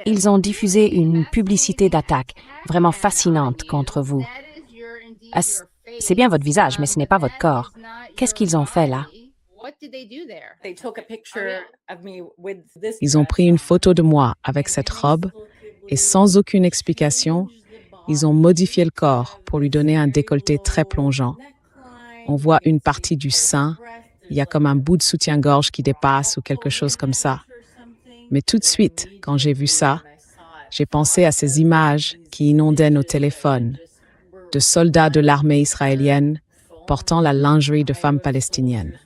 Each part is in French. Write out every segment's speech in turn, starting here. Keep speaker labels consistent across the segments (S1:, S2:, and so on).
S1: Ils ont diffusé une publicité d'attaque vraiment fascinante contre vous. Ah, c'est bien votre visage, mais ce n'est pas votre corps. Qu'est-ce qu'ils ont fait là?
S2: Ils ont pris une photo de moi avec cette robe et sans aucune explication, ils ont modifié le corps pour lui donner un décolleté très plongeant. On voit une partie du sein, il y a comme un bout de soutien-gorge qui dépasse ou quelque chose comme ça. Mais tout de suite, quand j'ai vu ça, j'ai pensé à ces images qui inondaient nos téléphones, de soldats de l'armée israélienne portant la lingerie de femmes palestiniennes.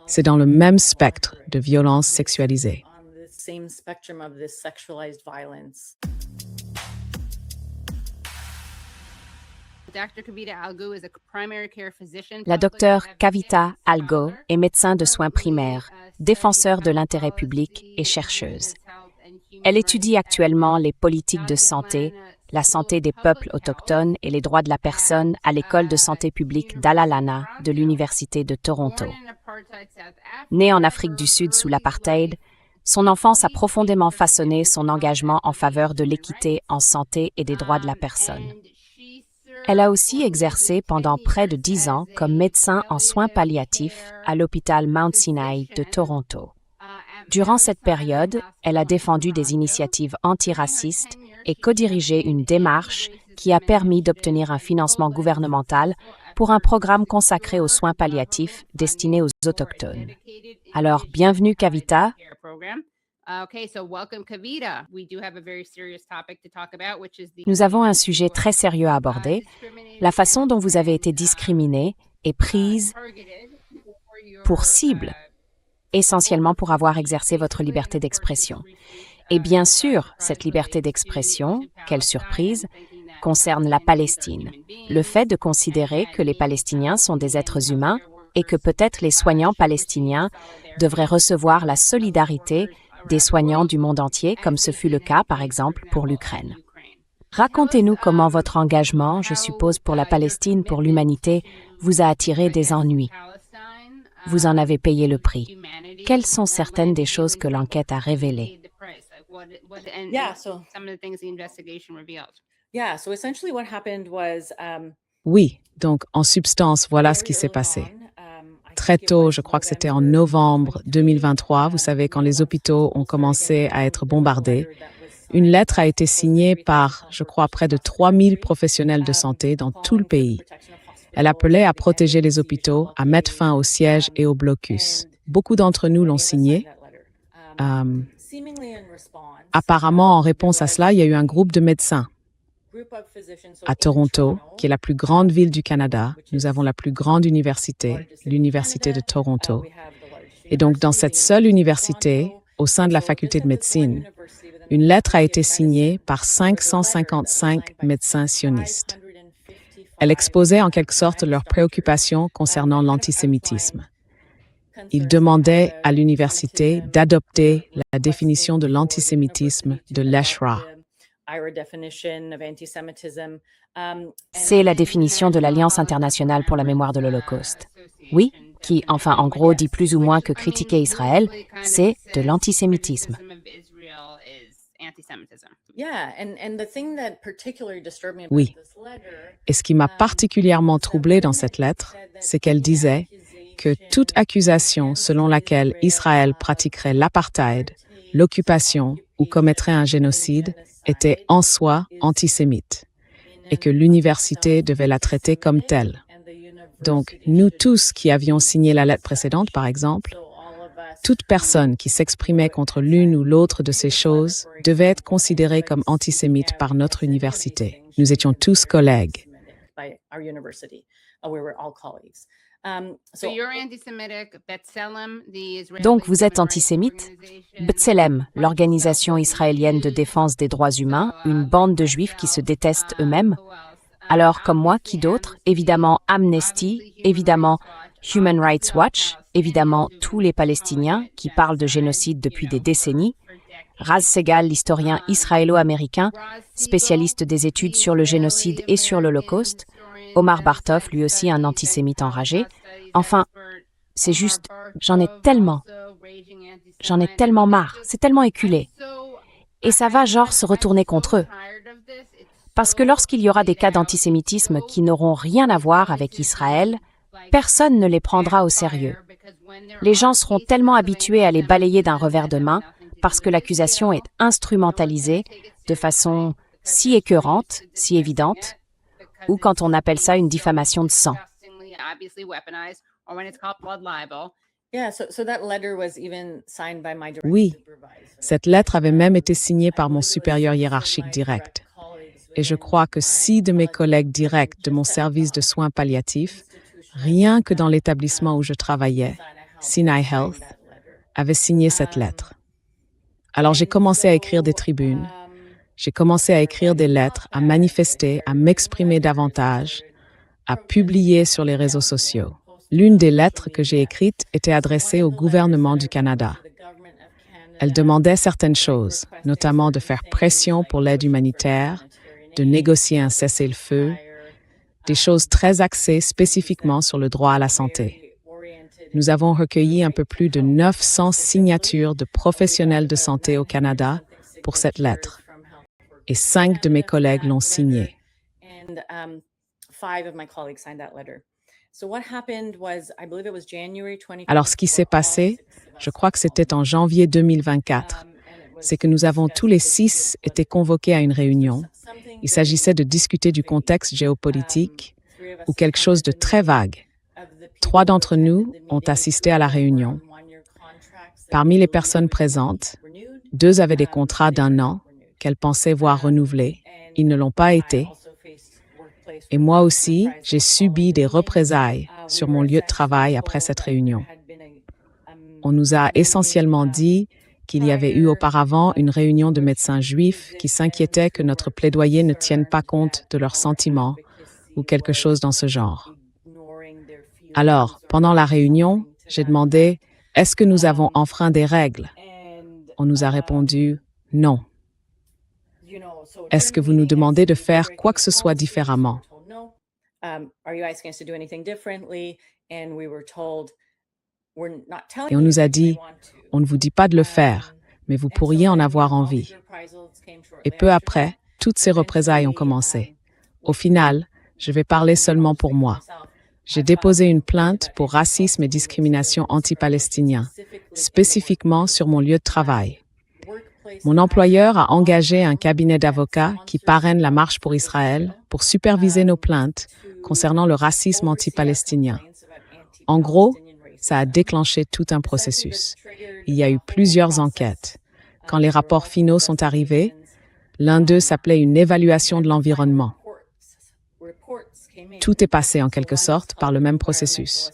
S2: C'est dans le même spectre de violence sexualisée.
S1: La docteure Kavita Algo est médecin de soins primaires, défenseur de l'intérêt public et chercheuse. Elle étudie actuellement les politiques de santé, la santé des peuples autochtones et les droits de la personne à l'École de santé publique d'Alalana de l'Université de Toronto. Née en Afrique du Sud sous l'apartheid, son enfance a profondément façonné son engagement en faveur de l'équité en santé et des droits de la personne. Elle a aussi exercé pendant près de 10 ans comme médecin en soins palliatifs à l'hôpital Mount Sinai de Toronto. Durant cette période, elle a défendu des initiatives antiracistes et co-dirigé une démarche qui a permis d'obtenir un financement gouvernemental pour un programme consacré aux soins palliatifs destinés aux Autochtones. Alors, bienvenue Kavita. Nous avons un sujet très sérieux à aborder, la façon dont vous avez été discriminée et prise pour cible, essentiellement pour avoir exercé votre liberté d'expression. Et bien sûr, cette liberté d'expression, quelle surprise, concerne la Palestine. Le fait de considérer que les Palestiniens sont des êtres humains et que peut-être les soignants palestiniens devraient recevoir la solidarité des soignants du monde entier, comme ce fut le cas, par exemple, pour l'Ukraine. Racontez-nous comment votre engagement, je suppose, pour la Palestine, pour l'humanité, vous a attiré des ennuis. Vous en avez payé le prix. Quelles sont certaines des choses que l'enquête a révélées?
S2: Oui, donc en substance, voilà ce qui s'est passé. Très tôt, je crois que c'était en novembre 2023, vous savez, quand les hôpitaux ont commencé à être bombardés, une lettre a été signée par, je crois, près de 3000 professionnels de santé dans tout le pays. Elle appelait à protéger les hôpitaux, à mettre fin aux sièges et aux blocus. Beaucoup d'entre nous l'ont signée. Apparemment, en réponse à cela, il y a eu un groupe de médecins à Toronto, qui est la plus grande ville du Canada. Nous avons la plus grande université, l'Université de Toronto. Et donc, dans cette seule université, au sein de la faculté de médecine, une lettre a été signée par 555 médecins sionistes. Elle exposait en quelque sorte leurs préoccupations concernant l'antisémitisme. Ils demandaient à l'université d'adopter la définition de l'antisémitisme de l'ESHRA.
S1: C'est la définition de l'Alliance internationale pour la mémoire de l'Holocauste. Oui, qui, enfin, en gros, dit plus ou moins que critiquer Israël, c'est de l'antisémitisme.
S2: Oui. Et ce qui m'a particulièrement troublée dans cette lettre, c'est qu'elle disait que toute accusation selon laquelle Israël pratiquerait l'apartheid, l'occupation ou commettrait un génocide était en soi antisémite et que l'université devait la traiter comme telle. Donc, nous tous qui avions signé la lettre précédente, par exemple, toute personne qui s'exprimait contre l'une ou l'autre de ces choses devait être considérée comme antisémite par notre université. Nous étions tous collègues.
S1: Donc, vous êtes antisémite? B'Tselem, l'organisation israélienne de défense des droits humains, une bande de juifs qui se détestent eux-mêmes? Alors, comme moi, qui d'autre? Évidemment Amnesty, évidemment Human Rights Watch, évidemment tous les Palestiniens qui parlent de génocide depuis des décennies, Raz Segal, l'historien israélo-américain, spécialiste des études sur le génocide et sur l'Holocauste, Omar Bartov, lui aussi un antisémite enragé. Enfin, c'est juste, j'en ai tellement marre, c'est tellement éculé. Et ça va genre se retourner contre eux. Parce que lorsqu'il y aura des cas d'antisémitisme qui n'auront rien à voir avec Israël, personne ne les prendra au sérieux. Les gens seront tellement habitués à les balayer d'un revers de main parce que l'accusation est instrumentalisée de façon si écœurante, si évidente, ou quand on appelle ça une diffamation de sang.
S2: Oui, cette lettre avait même été signée par mon supérieur hiérarchique direct. Et je crois que 6 de mes collègues directs de mon service de soins palliatifs, rien que dans l'établissement où je travaillais, Sinai Health, avaient signé cette lettre. Alors j'ai commencé à écrire des tribunes, j'ai commencé à écrire des lettres, à manifester, à m'exprimer davantage, à publier sur les réseaux sociaux. L'une des lettres que j'ai écrites était adressée au gouvernement du Canada. Elle demandait certaines choses, notamment de faire pression pour l'aide humanitaire, de négocier un cessez-le-feu, des choses très axées spécifiquement sur le droit à la santé. Nous avons recueilli un peu plus de 900 signatures de professionnels de santé au Canada pour cette lettre. Et 5 de mes collègues l'ont signée. Alors, ce qui s'est passé, je crois que c'était en janvier 2024, c'est que nous avons tous les 6 été convoqués à une réunion. Il s'agissait de discuter du contexte géopolitique ou quelque chose de très vague. 3 d'entre nous ont assisté à la réunion. Parmi les personnes présentes, 2 avaient des contrats d'1 an qu'elles pensaient voir renouvelés. Ils ne l'ont pas été. Et moi aussi, j'ai subi des représailles sur mon lieu de travail après cette réunion. On nous a essentiellement dit qu'il y avait eu auparavant une réunion de médecins juifs qui s'inquiétaient que notre plaidoyer ne tienne pas compte de leurs sentiments ou quelque chose dans ce genre. Alors, pendant la réunion, j'ai demandé « Est-ce que nous avons enfreint des règles ?» On nous a répondu « Non ». Est-ce que vous nous demandez de faire quoi que ce soit différemment? Et on nous a dit, on ne vous dit pas de le faire, mais vous pourriez en avoir envie. Et peu après, toutes ces représailles ont commencé. Au final, je vais parler seulement pour moi. J'ai déposé une plainte pour racisme et discrimination anti-palestinien, spécifiquement sur mon lieu de travail. Mon employeur a engagé un cabinet d'avocats qui parraine la Marche pour Israël pour superviser nos plaintes concernant le racisme anti-palestinien. En gros, ça a déclenché tout un processus. Il y a eu plusieurs enquêtes. Quand les rapports finaux sont arrivés, l'un d'eux s'appelait une évaluation de l'environnement. Tout est passé en quelque sorte par le même processus.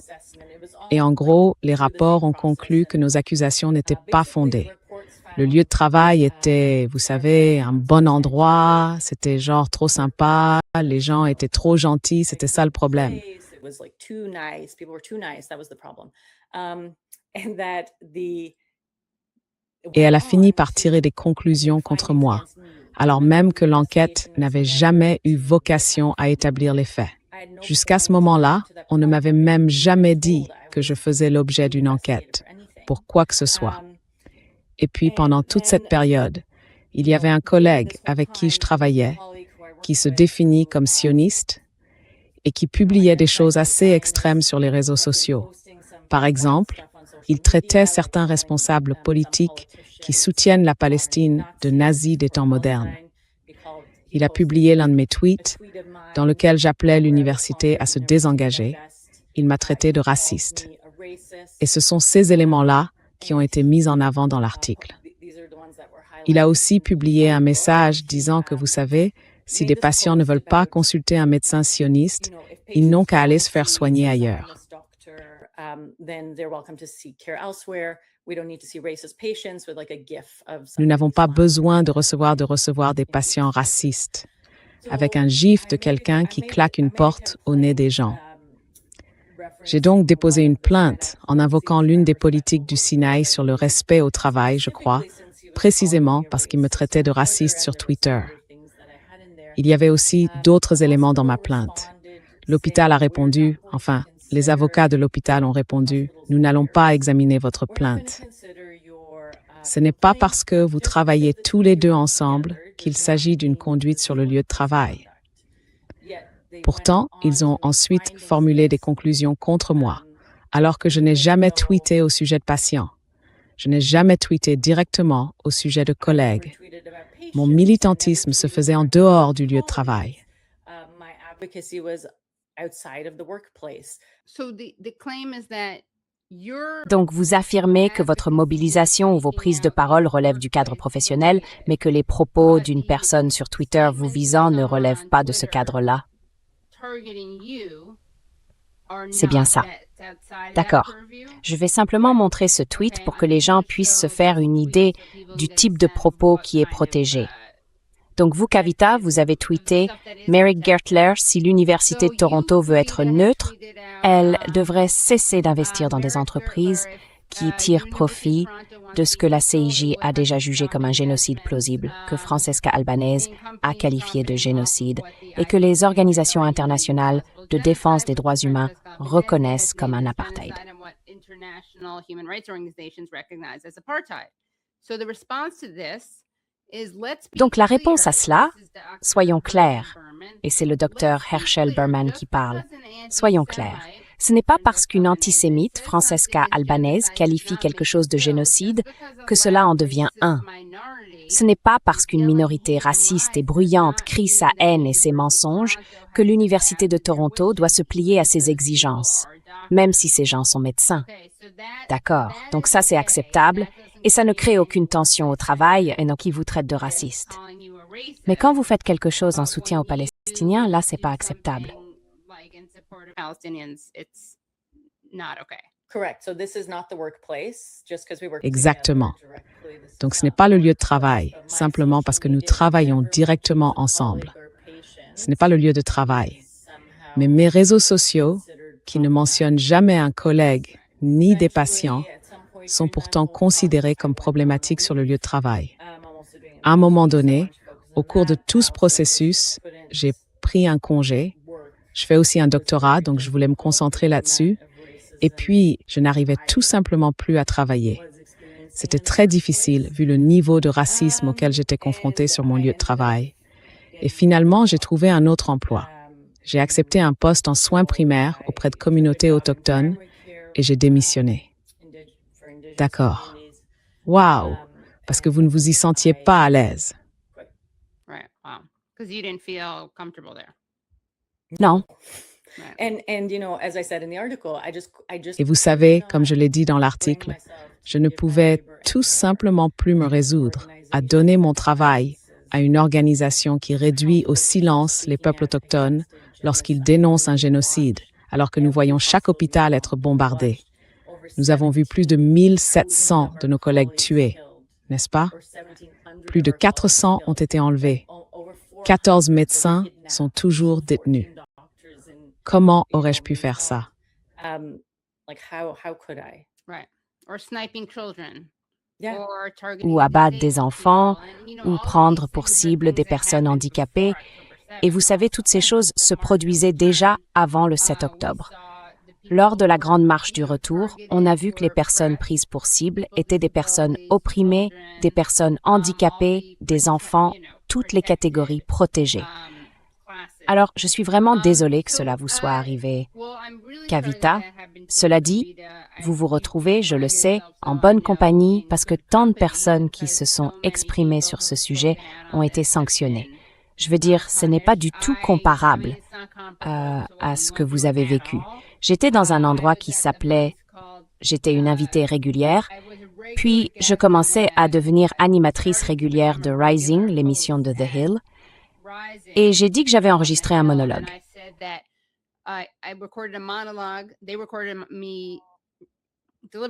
S2: Et en gros, les rapports ont conclu que nos accusations n'étaient pas fondées. Le lieu de travail était, vous savez, un bon endroit, c'était genre trop sympa, les gens étaient trop gentils, c'était ça le problème. Et elle a fini par tirer des conclusions contre moi, alors même que l'enquête n'avait jamais eu vocation à établir les faits. Jusqu'à ce moment-là, on ne m'avait même jamais dit que je faisais l'objet d'une enquête, pour quoi que ce soit. Et puis, pendant toute cette période, il y avait un collègue avec qui je travaillais, qui se définit comme sioniste et qui publiait des choses assez extrêmes sur les réseaux sociaux. Par exemple, il traitait certains responsables politiques qui soutiennent la Palestine de nazis des temps modernes. Il a publié l'un de mes tweets dans lequel j'appelais l'université à se désengager. Il m'a traité de raciste. Et ce sont ces éléments-là qui ont été mis en avant dans l'article. Il a aussi publié un message disant que, vous savez, si des patients ne veulent pas consulter un médecin sioniste, ils n'ont qu'à aller se faire soigner ailleurs. Nous n'avons pas besoin de recevoir des patients racistes, avec un gif de quelqu'un qui claque une porte au nez des gens. J'ai donc déposé une plainte en invoquant l'une des politiques du Sinaï sur le respect au travail, je crois, précisément parce qu'il me traitait de raciste sur Twitter. Il y avait aussi d'autres éléments dans ma plainte. L'hôpital a répondu, enfin, les avocats de l'hôpital ont répondu, « Nous n'allons pas examiner votre plainte. » Ce n'est pas parce que vous travaillez tous les deux ensemble qu'il s'agit d'une conduite sur le lieu de travail. Pourtant, ils ont ensuite formulé des conclusions contre moi, alors que je n'ai jamais tweeté au sujet de patients. Je n'ai jamais tweeté directement au sujet de collègues. Mon militantisme se faisait en dehors du lieu de travail.
S1: Donc, vous affirmez que votre mobilisation ou vos prises de parole relèvent du cadre professionnel, mais que les propos d'une personne sur Twitter vous visant ne relèvent pas de ce cadre-là. C'est bien ça. D'accord. Je vais simplement montrer ce tweet pour que les gens puissent se faire une idée du type de propos qui est protégé. Donc vous, Kavita, vous avez tweeté « Merrick Gertler, si l'Université de Toronto veut être neutre, elle devrait cesser d'investir dans des entreprises qui tirent profit de ce que la CIJ a déjà jugé comme un génocide plausible, que Francesca Albanese a qualifié de génocide et que les organisations internationales de défense des droits humains reconnaissent comme un apartheid. » Donc la réponse à cela, soyons clairs, et c'est le docteur Herschel Berman qui parle, soyons clairs, ce n'est pas parce qu'une antisémite, Francesca Albanese, qualifie quelque chose de génocide que cela en devient un. Ce n'est pas parce qu'une minorité raciste et bruyante crie sa haine et ses mensonges que l'Université de Toronto doit se plier à ses exigences, même si ces gens sont médecins. D'accord, donc ça c'est acceptable, et ça ne crée aucune tension au travail et non qui vous traite de raciste. Mais quand vous faites quelque chose en soutien aux Palestiniens, là c'est pas acceptable.
S2: Exactement. Donc ce n'est pas le lieu de travail, simplement parce que nous travaillons directement ensemble. Ce n'est pas le lieu de travail. Mais mes réseaux sociaux, qui ne mentionnent jamais un collègue ni des patients, sont pourtant considérés comme problématiques sur le lieu de travail. À un moment donné, au cours de tout ce processus, j'ai pris un congé. Je fais aussi un doctorat, donc je voulais me concentrer là-dessus. Et puis, je n'arrivais tout simplement plus à travailler. C'était très difficile vu le niveau de racisme auquel j'étais confrontée sur mon lieu de travail. Et finalement, j'ai trouvé un autre emploi. J'ai accepté un poste en soins primaires auprès de communautés autochtones et j'ai démissionné. D'accord. Wow! Parce que vous ne vous y sentiez pas à l'aise.
S1: Non.
S2: Et vous savez, comme je l'ai dit dans l'article, je ne pouvais tout simplement plus me résoudre à donner mon travail à une organisation qui réduit au silence les peuples autochtones lorsqu'ils dénoncent un génocide, alors que nous voyons chaque hôpital être bombardé. Nous avons vu plus de 1700 de nos collègues tués, n'est-ce pas? Plus de 400 ont été enlevés. 14 médecins sont toujours détenus. Comment aurais-je pu faire ça?
S1: Ou abattre des enfants, ou prendre pour cible des personnes handicapées. Et vous savez, toutes ces choses se produisaient déjà avant le 7 octobre. Lors de la Grande Marche du Retour, on a vu que les personnes prises pour cible étaient des personnes opprimées, des personnes handicapées, des enfants, toutes les catégories protégées. Alors, je suis vraiment désolée que cela vous soit arrivé. Kavita, cela dit, vous vous retrouvez, je le sais, en bonne compagnie parce que tant de personnes qui se sont exprimées sur ce sujet ont été sanctionnées. Je veux dire, ce n'est pas du tout comparable à ce que vous avez vécu. J'étais dans un endroit qui s'appelait « J'étais une invitée régulière », puis je commençais à devenir animatrice régulière de Rising, l'émission de The Hill, et j'ai dit que j'avais enregistré un monologue.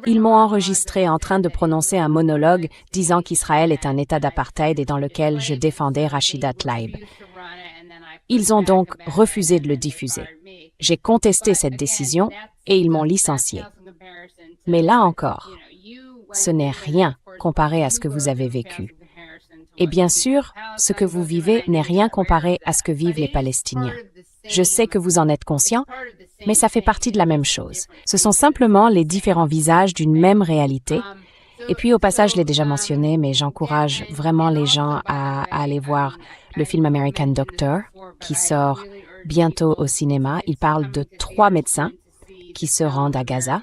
S1: Ils m'ont enregistré en train de prononcer un monologue disant qu'Israël est un État d'apartheid et dans lequel je défendais Rachida Tlaib. Ils ont donc refusé de le diffuser. J'ai contesté cette décision et ils m'ont licencié. Mais là encore, ce n'est rien comparé à ce que vous avez vécu. Et bien sûr, ce que vous vivez n'est rien comparé à ce que vivent les Palestiniens. Je sais que vous en êtes conscient, mais ça fait partie de la même chose. Ce sont simplement les différents visages d'une même réalité. Et puis au passage, je l'ai déjà mentionné, mais j'encourage vraiment les gens à aller voir le film American Doctor, qui sort bientôt au cinéma. Il parle de 3 médecins qui se rendent à Gaza.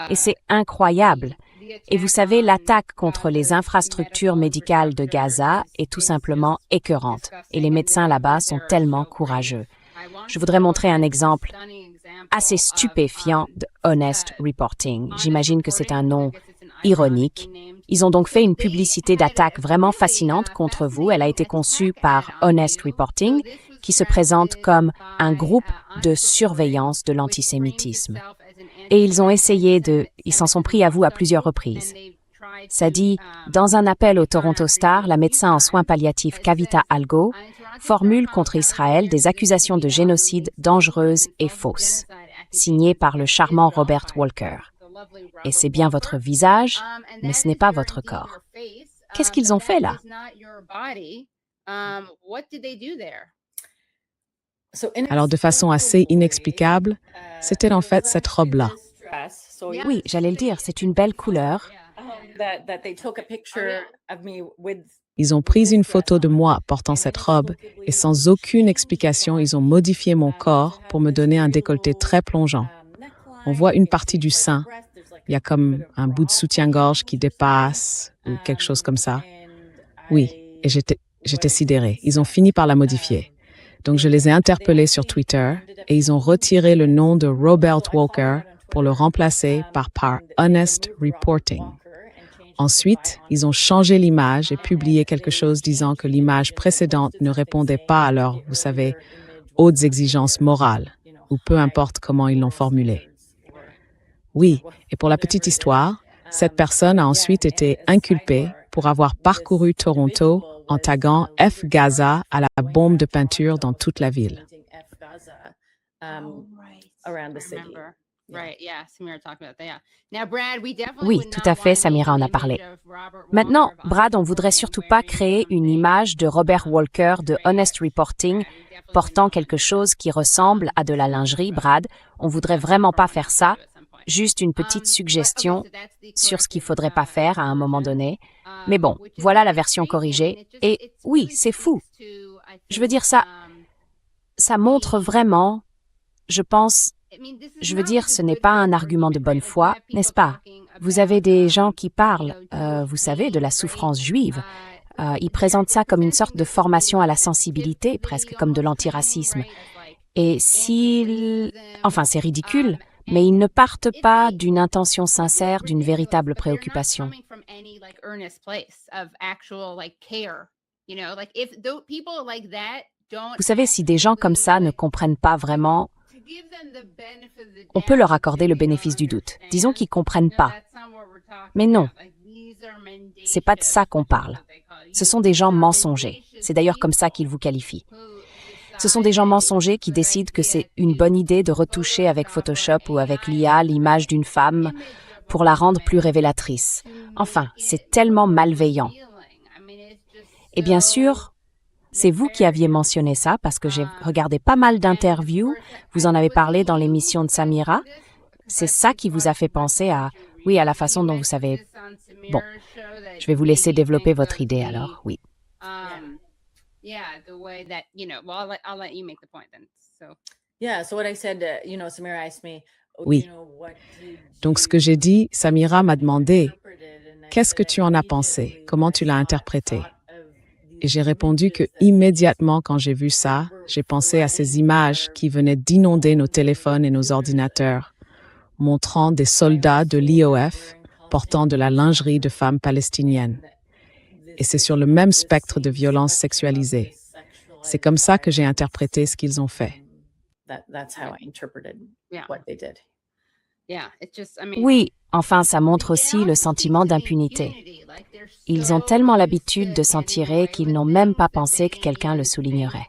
S1: Et c'est incroyable. Et vous savez, l'attaque contre les infrastructures médicales de Gaza est tout simplement écœurante. Et les médecins là-bas sont tellement courageux. Je voudrais montrer un exemple assez stupéfiant de Honest Reporting. J'imagine que c'est un nom ironique. Ils ont donc fait une publicité d'attaque vraiment fascinante contre vous. Elle a été conçue par Honest Reporting, qui se présente comme un groupe de surveillance de l'antisémitisme. Et ils s'en sont pris à vous à plusieurs reprises. Ça dit, dans un appel au Toronto Star, la médecin en soins palliatifs Kavita Algo formule contre Israël des accusations de génocide dangereuses et fausses, signées par le charmant Robert Walker. Et c'est bien votre visage, mais ce n'est pas votre corps. Qu'est-ce qu'ils ont fait là?
S2: Alors, de façon assez inexplicable, c'était en fait cette robe-là.
S1: Oui, j'allais le dire, c'est une belle couleur.
S2: Ils ont pris une photo de moi portant cette robe et sans aucune explication, ils ont modifié mon corps pour me donner un décolleté très plongeant. On voit une partie du sein. Il y a comme un bout de soutien-gorge qui dépasse ou quelque chose comme ça. Oui, et j'étais sidérée. Ils ont fini par la modifier. Donc, je les ai interpellés sur Twitter et ils ont retiré le nom de Robert Walker pour le remplacer par Honest Reporting. Ensuite, ils ont changé l'image et publié quelque chose disant que l'image précédente ne répondait pas à leurs, vous savez, hautes exigences morales, ou peu importe comment ils l'ont formulé. Oui, et pour la petite histoire, cette personne a ensuite été inculpée pour avoir parcouru Toronto en taguant F Gaza à la bombe de peinture dans toute la ville.
S1: Oui, tout à fait, Samira en a parlé. Maintenant, Brad, on voudrait surtout pas créer une image de Robert Walker de Honest Reporting portant quelque chose qui ressemble à de la lingerie, Brad. On voudrait vraiment pas faire ça. Juste une petite suggestion sur ce qu'il faudrait pas faire à un moment donné. Mais bon, voilà la version corrigée. Et oui, c'est fou. Je veux dire, ça montre vraiment, je pense, ce n'est pas un argument de bonne foi, n'est-ce pas? Vous avez des gens qui parlent, vous savez, de la souffrance juive. Ils présentent ça comme une sorte de formation à la sensibilité, presque comme de l'antiracisme. Et enfin, c'est ridicule, mais ils ne partent pas d'une intention sincère, d'une véritable préoccupation. Vous savez, si des gens comme ça ne comprennent pas vraiment, on peut leur accorder le bénéfice du doute. Disons qu'ils ne comprennent pas. Mais non, c'est pas de ça qu'on parle. Ce sont des gens mensongers. C'est d'ailleurs comme ça qu'ils vous qualifient. Ce sont des gens mensongers qui décident que c'est une bonne idée de retoucher avec Photoshop ou avec l'IA l'image d'une femme pour la rendre plus révélatrice. Enfin, c'est tellement malveillant. Et bien sûr, c'est vous qui aviez mentionné ça parce que j'ai regardé pas mal d'interviews. Vous en avez parlé dans l'émission de Samira. C'est ça qui vous a fait penser à la façon dont vous savez. Bon, je vais vous laisser développer votre idée alors, oui.
S2: Oui. Donc, ce que j'ai dit, Samira m'a demandé, qu'est-ce que tu en as pensé? Comment tu l'as interprété? Et j'ai répondu que immédiatement quand j'ai vu ça, j'ai pensé à ces images qui venaient d'inonder nos téléphones et nos ordinateurs, montrant des soldats de l'IOF portant de la lingerie de femmes palestiniennes. Et c'est sur le même spectre de violence sexualisée. C'est comme ça que j'ai interprété ce qu'ils ont fait.
S1: Oui, enfin, ça montre aussi le sentiment d'impunité. Ils ont tellement l'habitude de s'en tirer qu'ils n'ont même pas pensé que quelqu'un le soulignerait.